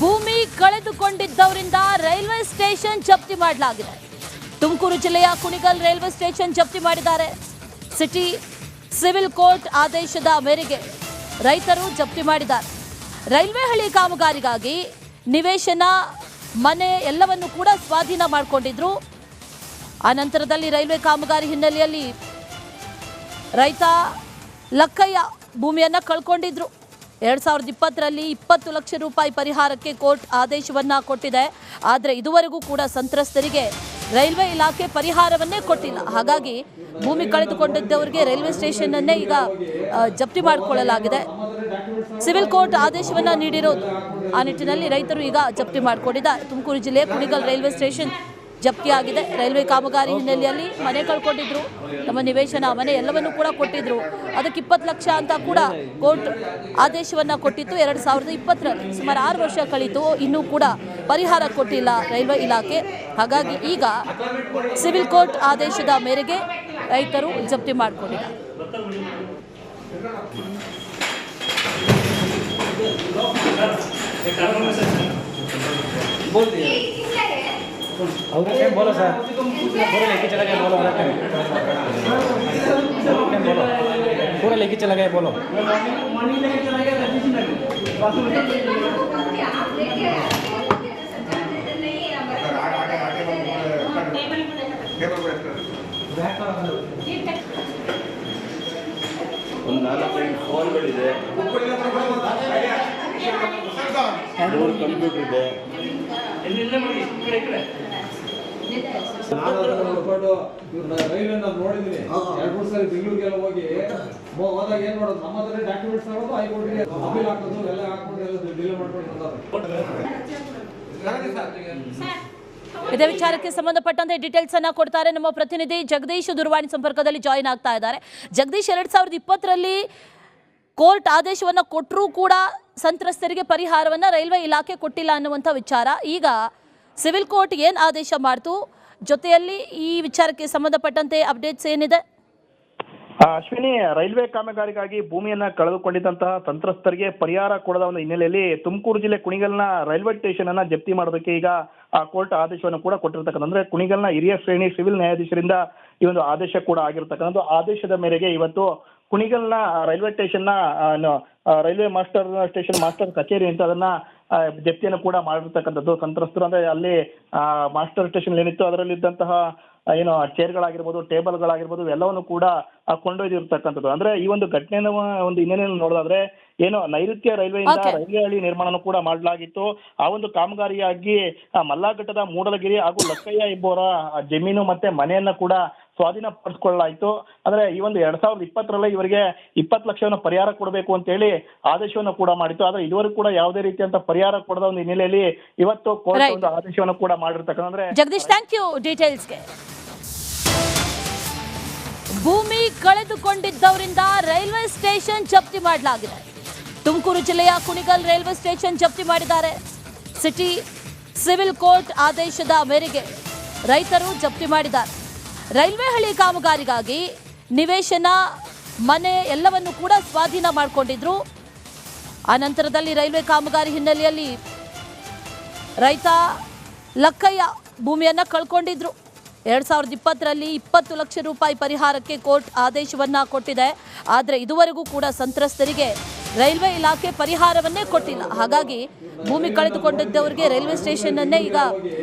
ಭೂಮಿ ಕಳೆದುಕೊಂಡಿದ್ದವರಿಂದ railway station ಜಪ್ತಿ ಮಾಡಲಾಗಿದೆ. ತುಮಕೂರು ಜಿಲ್ಲೆಯ ಕುಣಿಗಲ್ ರೈಲ್ವೆ ಸ್ಟೇಷನ್ ಜಪ್ತಿ ಮಾಡಿದ್ದಾರೆ. ಸಿಟಿ ಸಿವಿಲ್ ಕೋರ್ಟ್ ಆದೇಶದ ಮೇರೆಗೆ ರೈತರು ಜಪ್ತಿ ಮಾಡಿದ್ದಾರೆ. ರೈಲ್ವೆ ಹಳಿ ಕಾಮಗಾರಿಗಾಗಿ ನಿವೇಶನ, ಮನೆ ಎಲ್ಲವನ್ನು ಕೂಡ ಸ್ವಾಧೀನ ಮಾಡಿಕೊಂಡಿದ್ರು. ಆ ನಂತರದಲ್ಲಿ ರೈಲ್ವೆ ಕಾಮಗಾರಿ ಹಿನ್ನೆಲೆಯಲ್ಲಿ ರೈತ ಲಕ್ಕಯ್ಯ ಭೂಮಿಯನ್ನು ಕಳ್ಕೊಂಡಿದ್ರು. 2020ರಲ್ಲಿ 20 ಲಕ್ಷ ರೂಪಾಯಿ ಪರಿಹಾರಕ್ಕೆ ಕೋರ್ಟ್ ಆದೇಶವನ್ನ ಕೊಟ್ಟಿದೆ. ಆದರೆ ಇದುವರೆಗೂ ಕೂಡ ಸಂತ್ರಸ್ತರಿಗೆ ರೈಲ್ವೆ ಇಲಾಖೆ ಪರಿಹಾರವನ್ನೇ ಕೊಟ್ಟಿಲ್ಲ. ಹಾಗಾಗಿ ಭೂಮಿ ಕಳೆದುಕೊಂಡಿದ್ದವರಿಗೆ ರೈಲ್ವೆ ಸ್ಟೇಷನ್ ಅನ್ನೇ ಈಗ ಜಪ್ತಿ ಮಾಡಿಕೊಳ್ಳಲಾಗಿದೆ. ಸಿವಿಲ್ ಕೋರ್ಟ್ ಆದೇಶವನ್ನ ನೀಡಿರೋದು. ಆ ನಿಟ್ಟಿನಲ್ಲಿ ರೈತರು ಈಗ ಜಪ್ತಿ ಮಾಡಿಕೊಂಡಿದ್ದಾರೆ. ತುಮಕೂರು ಜಿಲ್ಲೆಯ ಕುಣಿಗಲ್ ರೈಲ್ವೆ ಸ್ಟೇಷನ್ ಜಪ್ತಿಯಾಗಿದೆ. ರೈಲ್ವೆ ಕಾಮಗಾರಿ ಹಿನ್ನೆಲೆಯಲ್ಲಿ ಮನೆ ಕಳ್ಕೊಂಡಿದ್ರು, ತಮ್ಮ ನಿವೇಶನ, ಮನೆ ಎಲ್ಲವನ್ನೂ ಕೂಡ ಕೊಟ್ಟಿದ್ರು. ಅದಕ್ಕೆ 20 ಲಕ್ಷ ಅಂತ ಕೂಡ ಕೋರ್ಟ್ ಆದೇಶವನ್ನ ಕೊಟ್ಟಿತ್ತು 2020ರಲ್ಲಿ. ಸುಮಾರು 6 ವರ್ಷ ಕಳೀತು, ಇನ್ನೂ ಕೂಡ ಪರಿಹಾರ ಕೊಟ್ಟಿಲ್ಲ ರೈಲ್ವೆ ಇಲಾಖೆ. ಹಾಗಾಗಿ ಈಗ ಸಿವಿಲ್ ಕೋರ್ಟ್ ಆದೇಶದ ಮೇರೆಗೆ ರೈತರು ಜಪ್ತಿ ಮಾಡಿಕೊಂಡಿದ್ದಾರೆ. बोलो सर, पूरा लेके चला गया, बोलो पूरा लेके चला गया, बोलो ಫೋನ್ಗಳಿದೆ, ಕಂಪ್ಯೂಟರ್ ಇದೆ. ರೈಲ್ವೆ ನೋಡಿದೀನಿ 2-3 ಸರಿ ಬೆಂಗಳೂರಿಗೆಲ್ಲ ಹೋಗಿ ಹೋದಾಗ ಏನ್ ಮಾಡೋದು, ನಮ್ಮ ಹತ್ರ ಡಾಕ್ಯುಮೆಂಟ್ಸ್ ಆಗೋದು, ಹೈಕೋರ್ಟ್ಗೆ ಅಪೀಲ್ ಹಾಕೋದು, ಎಲ್ಲ ಹಾಕೊಂಡು ಎಲ್ಲ ಡಿಲೇ ಮಾಡ್ಕೊಂಡು. ಇದೇ ವಿಚಾರಕ್ಕೆ ಸಂಬಂಧಪಟ್ಟಂತೆ ಡೀಟೇಲ್ಸ್ ಅನ್ನ ಕೊಡ್ತಾರೆ ನಮ್ಮ ಪ್ರತಿನಿಧಿ ಜಗದೀಶ್. ದೂರವಾಣಿ ಸಂಪರ್ಕದಲ್ಲಿ ಜಾಯಿನ್ ಆಗ್ತಾ ಇದ್ದಾರೆ. ಜಗದೀಶ್, 2020ರಲ್ಲಿ ಕೋರ್ಟ್ ಆದೇಶವನ್ನ ಕೊಟ್ಟರೂ ಕೂಡ ಸಂತ್ರಸ್ತರಿಗೆ ಪರಿಹಾರವನ್ನ ರೈಲ್ವೆ ಇಲಾಖೆ ಕೊಟ್ಟಿಲ್ಲ ಅನ್ನುವಂಥ ವಿಚಾರ. ಈಗ ಸಿವಿಲ್ ಕೋರ್ಟ್ ಏನು ಆದೇಶ ಮಾಡ್ತು, ಜೊತೆಯಲ್ಲಿ ಈ ವಿಚಾರಕ್ಕೆ ಸಂಬಂಧಪಟ್ಟಂತೆ ಅಪ್ಡೇಟ್ಸ್ ಏನಿದೆ? ಅಶ್ವಿನಿ, ರೈಲ್ವೆ ಕಾಮಗಾರಿಗಾಗಿ ಭೂಮಿಯನ್ನ ಕಳೆದುಕೊಂಡಿದ್ದಂತಹ ಸಂತ್ರಸ್ತರಿಗೆ ಪರಿಹಾರ ಕೊಡದ ಒಂದು ಹಿನ್ನೆಲೆಯಲ್ಲಿ ತುಮಕೂರು ಜಿಲ್ಲೆ ಕುಣಿಗಲ್ನ ರೈಲ್ವೆ ಸ್ಟೇಷನ್ ಅನ್ನ ಜಪ್ತಿ ಮಾಡೋದಕ್ಕೆ ಈಗ ಕೋರ್ಟ್ ಆದೇಶವನ್ನು ಕೂಡ ಕೊಟ್ಟಿರ್ತಕ್ಕಂಥ, ಅಂದ್ರೆ ಕುಣಿಗಲ್ನ ಹಿರಿಯ ಶ್ರೇಣಿ ಸಿವಿಲ್ ನ್ಯಾಯಾಧೀಶರಿಂದ ಈ ಒಂದು ಆದೇಶ ಕೂಡ ಆಗಿರ್ತಕ್ಕಂಥ. ಆದೇಶದ ಮೇರೆಗೆ ಇವತ್ತು ಕುಣಿಗಲ್ನ ರೈಲ್ವೆ ಸ್ಟೇಷನ್ ರೈಲ್ವೆ ಮಾಸ್ಟರ್ ಕಚೇರಿ ಅಂತ ಅದನ್ನ ಜಪ್ತಿಯನ್ನು ಕೂಡ ಮಾಡಿರ್ತಕ್ಕಂಥದ್ದು. ಸಂತ್ರಸ್ತರು ಅಂದ್ರೆ ಅಲ್ಲಿ ಮಾಸ್ಟರ್ ಸ್ಟೇಷನ್ ಏನಿತ್ತು ಅದರಲ್ಲಿದ್ದಂತಹ ಏನು ಚೇರ್ಗಳಾಗಿರ್ಬೋದು, ಟೇಬಲ್ಗಳಾಗಿರ್ಬೋದು, ಎಲ್ಲವನ್ನು ಕೂಡ ಕೊಂಡೊಯ್ದಿರ್ತಕ್ಕಂಥದ್ದು. ಅಂದ್ರೆ ಈ ಒಂದು ಘಟನೆಯ ಒಂದು ಹಿನ್ನೆಲೆಯಲ್ಲಿ ನೋಡೋದಾದ್ರೆ ಏನು ನೈಋತ್ಯ ರೈಲ್ವೆಯಿಂದ ರೈಲ್ವೆ ಹಳಿ ನಿರ್ಮಾಣ ಕೂಡ ಮಾಡಲಾಗಿತ್ತು. ಆ ಒಂದು ಕಾಮಗಾರಿಯಾಗಿ ಮಲ್ಲಾಘಟ್ಟದ ಮೂಡಲಗಿರಿ ಹಾಗೂ ಲಕ್ಕಯ್ಯ ಎಂಬುವರ ಜಮೀನು ಮತ್ತೆ ಮನೆಯನ್ನ ಕೂಡ ಸ್ವಾಧೀನ ಪಡಿಸ್ಕೊಳ್ಳಲಾಯಿತು. ಅಂದ್ರೆ ಈ ಒಂದು 2020ರಲ್ಲಿ ಇವರಿಗೆ 20 ಲಕ್ಷವನ್ನು ಪರಿಹಾರ ಕೊಡಬೇಕು ಅಂತ ಹೇಳಿ ಆದೇಶವನ್ನು ಕೂಡ ಮಾಡಿತ್ತು. ಆದ್ರೆ ಇದುವರೆಗೂ ಕೂಡ ಯಾವುದೇ ರೀತಿಯಂತ ಪರಿಹಾರ ಕೊಡದ ಒಂದು ಹಿನ್ನೆಲೆಯಲ್ಲಿ ಇವತ್ತು ಕೋರ್ಟ್ ಒಂದು ಆದೇಶವನ್ನು ಕೂಡ ಮಾಡಿರ್ತಕ್ಕಂಥ. ಅಂದ್ರೆ ಜಗದೀಶ್, ಥ್ಯಾಂಕ್ ಯು ಡೀಟೇಲ್ಸ್ಗೆ. ಭೂಮಿ ಕಳೆದುಕೊಂಡಿದ್ದವರಿಂದ ರೈಲ್ವೆ ಸ್ಟೇಷನ್ ಜಪ್ತಿ ಮಾಡಲಾಗಿದೆ. ತುಮಕೂರು ಜಿಲ್ಲೆಯ ಕುಣಿಗಲ್ ರೈಲ್ವೆ ಸ್ಟೇಷನ್ ಜಪ್ತಿ ಮಾಡಿದ್ದಾರೆ. ಸಿಟಿ ಸಿವಿಲ್ ಕೋರ್ಟ್ ಆದೇಶದ ಮೇರೆಗೆ ರೈತರು ಜಪ್ತಿ ಮಾಡಿದ್ದಾರೆ. ರೈಲ್ವೆ ಹಳಿ ಕಾಮಗಾರಿಗಾಗಿ ನಿವೇಶನ, ಮನೆ ಎಲ್ಲವನ್ನು ಕೂಡ ಸ್ವಾಧೀನ ಮಾಡಿಕೊಂಡಿದ್ರು. ಆ ನಂತರದಲ್ಲಿ ರೈಲ್ವೆ ಕಾಮಗಾರಿ ಹಿನ್ನೆಲೆಯಲ್ಲಿ ರೈತ ಲಕ್ಕಯ್ಯ ಭೂಮಿಯನ್ನು ಕಳ್ಕೊಂಡಿದ್ರು. 2020ರಲ್ಲಿ 20 ಲಕ್ಷ ರೂಪಾಯಿ ಪರಿಹಾರಕ್ಕೆ ಕೋರ್ಟ್ ಆದೇಶವನ್ನ ಕೊಟ್ಟಿದೆ. ಆದರೆ ಇದುವರೆಗೂ ಕೂಡ ಸಂತ್ರಸ್ತರಿಗೆ ರೈಲ್ವೆ ಇಲಾಖೆ ಪರಿಹಾರವನ್ನೇ ಕೊಟ್ಟಿಲ್ಲ. ಹಾಗಾಗಿ ಭೂಮಿ ಕಳೆದುಕೊಂಡಿದ್ದವರಿಗೆ ರೈಲ್ವೆ ಸ್ಟೇಷನ್ ಅನ್ನೇ ಈಗ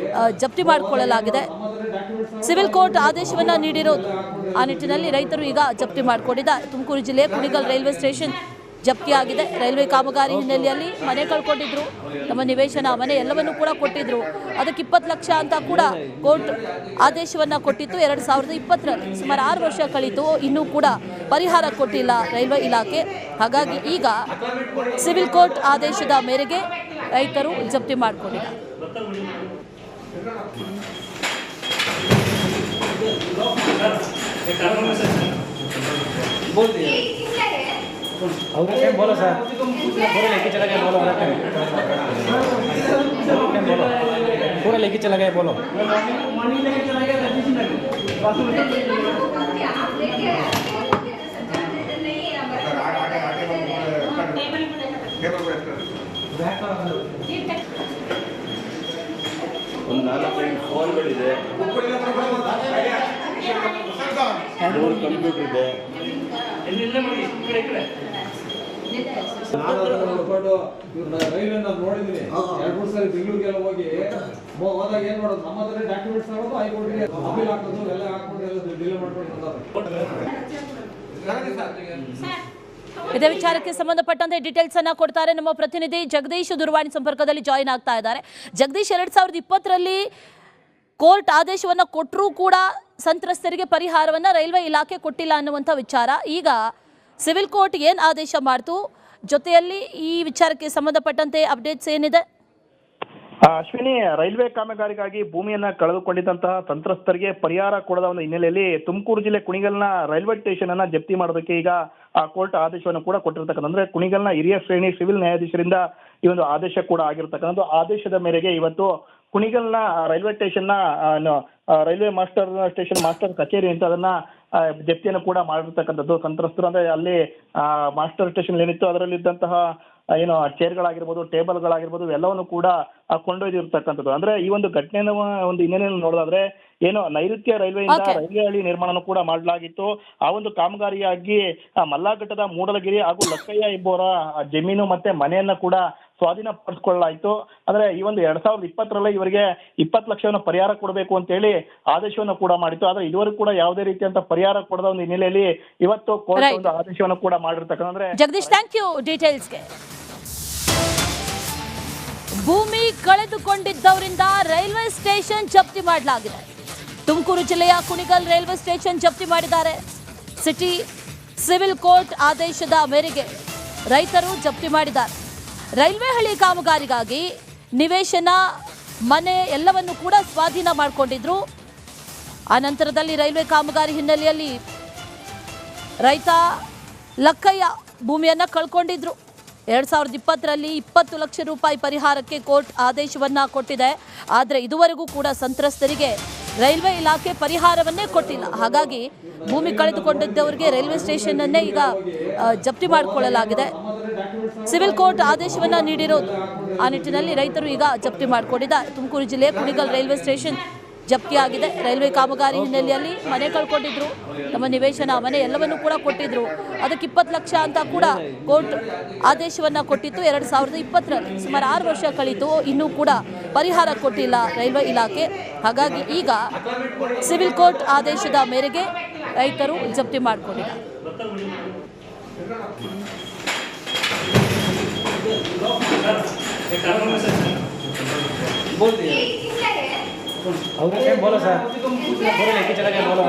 ಜಪ್ತಿ ಮಾಡಿಕೊಳ್ಳಲಾಗಿದೆ. ಸಿವಿಲ್ ಕೋರ್ಟ್ ಆದೇಶವನ್ನ ನೀಡಿರೋದು. ಆ ನಿಟ್ಟಿನಲ್ಲಿ ರೈತರು ಈಗ ಜಪ್ತಿ ಮಾಡಿಕೊಂಡಿದ್ದಾರೆ. ತುಮಕೂರು ಜಿಲ್ಲೆಯ ಕುಣಿಗಲ್ ರೈಲ್ವೆ ಸ್ಟೇಷನ್ ಜಪ್ತಿಯಾಗಿದೆ. ರೈಲ್ವೆ ಕಾಮಗಾರಿ ಹಿನ್ನೆಲೆಯಲ್ಲಿ ಮನೆ ಕಳ್ಕೊಂಡಿದ್ರು, ತಮ್ಮ ನಿವೇಶನ, ಮನೆ ಎಲ್ಲವನ್ನೂ ಕೂಡ ಕೊಟ್ಟಿದ್ರು. ಅದಕ್ಕೆ 20 ಲಕ್ಷ ಅಂತ ಕೂಡ ಕೋರ್ಟ್ ಆದೇಶವನ್ನ ಕೊಟ್ಟಿತ್ತು 2020ರಲ್ಲಿ. ಸುಮಾರು 6 ವರ್ಷ ಕಳೀತು, ಇನ್ನೂ ಕೂಡ ಪರಿಹಾರ ಕೊಟ್ಟಿಲ್ಲ ರೈಲ್ವೆ ಇಲಾಖೆ. ಹಾಗಾಗಿ ಈಗ ಸಿವಿಲ್ ಕೋರ್ಟ್ ಆದೇಶದ ಮೇರೆಗೆ ರೈತರು ಜಪ್ತಿ ಮಾಡಿಕೊಂಡಿದ್ದಾರೆ. बोलो सर, पूरा लेके चला गया, बोलो पूरा लेके चला गया, बोलो ಒಂದು 4-5 ಫೋನ್ಗಳಿದೆ, 3 ಕಂಪ್ಯೂಟರ್ ಇದೆ. ರೈಲ್ವೆ ನೋಡಿದೀನಿ 2-3 ಸಾರಿ ಬೆಂಗಳೂರಿಗೆಲ್ಲ ಹೋಗಿ ಹೋದಾಗ ಏನ್ ಮಾಡೋದು ನಮ್ಮ ಹತ್ರ ಡಾಕ್ಯುಮೆಂಟ್ಸ್ ತಗೊಂಡು ಹೈಕೋರ್ಟ್ಗೆ ಅಪೀಲ್ ಹಾಕೋದು ಎಲ್ಲ ಹಾಕೊಂಡು ಎಲ್ಲ ಡಿಲೇ ಮಾಡ್ಕೊಂಡು ಇದೇ ವಿಚಾರಕ್ಕೆ ಸಂಬಂಧಪಟ್ಟಂತೆ ಡೀಟೇಲ್ಸ್ ಅನ್ನ ಕೊಡ್ತಾರೆ ನಮ್ಮ ಪ್ರತಿನಿಧಿ ಜಗದೀಶ್. ದೂರವಾಣಿ ಸಂಪರ್ಕದಲ್ಲಿ ಜಾಯಿನ್ ಆಗ್ತಾ ಇದ್ದಾರೆ. ಜಗದೀಶ್, 2020ರಲ್ಲಿ ಕೋರ್ಟ್ ಆದೇಶವನ್ನ ಕೊಟ್ಟರೂ ಕೂಡ ಸಂತ್ರಸ್ತರಿಗೆ ಪರಿಹಾರವನ್ನ ರೈಲ್ವೆ ಇಲಾಖೆ ಕೊಟ್ಟಿಲ್ಲ ಅನ್ನುವಂಥ ವಿಚಾರ. ಈಗ ಸಿವಿಲ್ ಕೋರ್ಟ್ ಏನು ಆದೇಶ ಮಾಡ್ತು, ಜೊತೆಯಲ್ಲಿ ಈ ವಿಚಾರಕ್ಕೆ ಸಂಬಂಧಪಟ್ಟಂತೆ ಅಪ್ಡೇಟ್ಸ್ ಏನಿದೆ? ಅಶ್ವಿನಿ, ರೈಲ್ವೆ ಕಾಮಗಾರಿಗಾಗಿ ಭೂಮಿಯನ್ನ ಕಳೆದುಕೊಂಡಿದ್ದಂತಹ ಸಂತ್ರಸ್ತರಿಗೆ ಪರಿಹಾರ ಕೊಡದ ಒಂದು ಹಿನ್ನೆಲೆಯಲ್ಲಿ ತುಮಕೂರು ಜಿಲ್ಲೆ ಕುಣಿಗಲ್ನ ರೈಲ್ವೆ ಸ್ಟೇಷನ್ ಅನ್ನ ಜಪ್ತಿ ಮಾಡೋದಕ್ಕೆ ಈಗ ಕೋರ್ಟ್ ಆದೇಶವನ್ನು ಕೂಡ ಕೊಟ್ಟಿರ್ತಕ್ಕಂಥ, ಅಂದ್ರೆ ಕುಣಿಗಲ್ನ ಹಿರಿಯ ಶ್ರೇಣಿ ಸಿವಿಲ್ ನ್ಯಾಯಾಧೀಶರಿಂದ ಈ ಒಂದು ಆದೇಶ ಕೂಡ ಆಗಿರ್ತಕ್ಕಂಥ. ಆದೇಶದ ಮೇರೆಗೆ ಇವತ್ತು ಕುಣಿಗಲ್ನ ರೈಲ್ವೆ ಸ್ಟೇಷನ್ ನ ರೈಲ್ವೆ ಮಾಸ್ಟರ್ ಕಚೇರಿ ಅಂತ ಅದನ್ನ ಜಪ್ತಿಯನ್ನು ಕೂಡ ಮಾಡಿರ್ತಕ್ಕಂಥದ್ದು. ಸಂತ್ರಸ್ತರು ಅಂದ್ರೆ ಅಲ್ಲಿ ಮಾಸ್ಟರ್ ಸ್ಟೇಷನ್ ಏನಿತ್ತು ಅದರಲ್ಲಿದ್ದಂತಹ ಏನು ಚೇರ್ಗಳಾಗಿರ್ಬೋದು, ಟೇಬಲ್ಗಳಾಗಿರ್ಬೋದು ಎಲ್ಲವನ್ನು ಕೂಡ ಕೊಂಡೊಯ್ದಿರ್ತಕ್ಕಂಥದ್ದು. ಅಂದ್ರೆ ಈ ಒಂದು ಘಟನೆಯ ಒಂದು ಹಿನ್ನೆಲೆಯಲ್ಲಿ ನೋಡೋದಾದ್ರೆ ಏನು ನೈಋತ್ಯ ರೈಲ್ವೆಯಿಂದ ರೈಲ್ವೆ ಹಳಿ ನಿರ್ಮಾಣ ಕೂಡ ಮಾಡಲಾಗಿತ್ತು. ಆ ಒಂದು ಕಾಮಗಾರಿಯಾಗಿ ಮಲ್ಲಾಘಟ್ಟದ ಮೂಡಲಗಿರಿ ಹಾಗೂ ಲಕ್ಕಯ್ಯ ಎಂಬುವರ ಜಮೀನು ಮತ್ತೆ ಮನೆಯನ್ನ ಕೂಡ ಸ್ವಾಧೀನಪಡಿಸಿಕೊಳ್ಳಲಾಯಿತು. ಅಂದ್ರೆ ಈ ಒಂದು 2020ರಲ್ಲಿ ಇವರಿಗೆ 20 ಲಕ್ಷವನ್ನು ಪರಿಹಾರ ಕೊಡಬೇಕು ಅಂತ ಹೇಳಿ ಆದೇಶವನ್ನು ಕೂಡ ಮಾಡಿತ್ತು. ಆದ್ರೆ ಇದುವರೆಗೂ ಕೂಡ ಯಾವುದೇ ರೀತಿಯಂತ ಪರಿಹಾರ ಕೊಡದ ಒಂದು ಹಿನ್ನೆಲೆಯಲ್ಲಿ ಇವತ್ತು ಕೋರ್ಟ್ ಒಂದು ಆದೇಶವನ್ನು ಕೂಡ ಮಾಡಿರ್ತಕ್ಕಂಥ. ಅಂದ್ರೆ ಜಗದೀಶ್, ಥ್ಯಾಂಕ್ ಯು ಡೀಟೇಲ್ಸ್ಗೆ. ಭೂಮಿ ಕಳೆದುಕೊಂಡಿದ್ದವರಿಂದ ರೈಲ್ವೆ ಸ್ಟೇಷನ್ ಜಪ್ತಿ ಮಾಡಲಾಗಿದೆ. ತುಮಕೂರು ಜಿಲ್ಲೆಯ ಕುಣಿಗಲ್ ರೈಲ್ವೆ ಸ್ಟೇಷನ್ ಜಪ್ತಿ ಮಾಡಿದ್ದಾರೆ. ಸಿಟಿ ಸಿವಿಲ್ ಕೋರ್ಟ್ ಆದೇಶದ ಮೇರೆಗೆ ರೈತರು ಜಪ್ತಿ ಮಾಡಿದ್ದಾರೆ. ರೈಲ್ವೆ ಹಳಿ ಕಾಮಗಾರಿಗಾಗಿ ನಿವೇಶನ, ಮನೆ ಎಲ್ಲವನ್ನು ಕೂಡ ಸ್ವಾಧೀನ ಮಾಡಿಕೊಂಡಿದ್ರು. ಆ ನಂತರದಲ್ಲಿ ರೈಲ್ವೆ ಕಾಮಗಾರಿ ಹಿನ್ನೆಲೆಯಲ್ಲಿ ರೈತ ಲಕ್ಕಯ್ಯ ಭೂಮಿಯನ್ನು ಕಳ್ಕೊಂಡಿದ್ರು. 2020ರಲ್ಲಿ 20 ಲಕ್ಷ ರೂಪಾಯಿ ಪರಿಹಾರಕ್ಕೆ ಕೋರ್ಟ್ ಆದೇಶವನ್ನ ಕೊಟ್ಟಿದೆ. ಆದರೆ ಇದುವರೆಗೂ ಕೂಡ ಸಂತ್ರಸ್ತರಿಗೆ ರೈಲ್ವೆ ಇಲಾಖೆ ಪರಿಹಾರವನ್ನೇ ಕೊಟ್ಟಿಲ್ಲ. ಹಾಗಾಗಿ ಭೂಮಿ ಕಳೆದುಕೊಂಡಿದ್ದವರಿಗೆ ರೈಲ್ವೆ ಸ್ಟೇಷನ್ ಅನ್ನೇ ಈಗ ಜಪ್ತಿ ಮಾಡಿಕೊಳ್ಳಲಾಗಿದೆ. ಸಿವಿಲ್ ಕೋರ್ಟ್ ಆದೇಶವನ್ನ ನೀಡಿರೋದು. ಆ ನಿಟ್ಟಿನಲ್ಲಿ ರೈತರು ಈಗ ಜಪ್ತಿ ಮಾಡಿಕೊಂಡಿದ್ದಾರೆ. ತುಮಕೂರು ಜಿಲ್ಲೆಯ ಕುಣಿಗಲ್ ರೈಲ್ವೆ ಸ್ಟೇಷನ್ ಜಪ್ತಿಯಾಗಿದೆ. ರೈಲ್ವೆ ಕಾಮಗಾರಿ ಹಿನ್ನೆಲೆಯಲ್ಲಿ ಮನೆ ಕಳ್ಕೊಂಡಿದ್ರು, ತಮ್ಮ ನಿವೇಶನ, ಮನೆ ಎಲ್ಲವನ್ನೂ ಕೂಡ ಕೊಟ್ಟಿದ್ರು. ಅದಕ್ಕೆ 20 ಲಕ್ಷ ಅಂತ ಕೂಡ ಕೋರ್ಟ್ ಆದೇಶವನ್ನ ಕೊಟ್ಟಿತ್ತು 2020ರಲ್ಲಿ. ಸುಮಾರು 6 ವರ್ಷ ಕಳೀತು, ಇನ್ನೂ ಕೂಡ ಪರಿಹಾರ ಕೊಟ್ಟಿಲ್ಲ ರೈಲ್ವೆ ಇಲಾಖೆ. ಹಾಗಾಗಿ ಈಗ ಸಿವಿಲ್ ಕೋರ್ಟ್ ಆದೇಶದ ಮೇರೆಗೆ ರೈತರು ಜಪ್ತಿ ಮಾಡಿಕೊಂಡಿದ್ದಾರೆ. बोलो सर, पूरे लेके चला गया बोलो।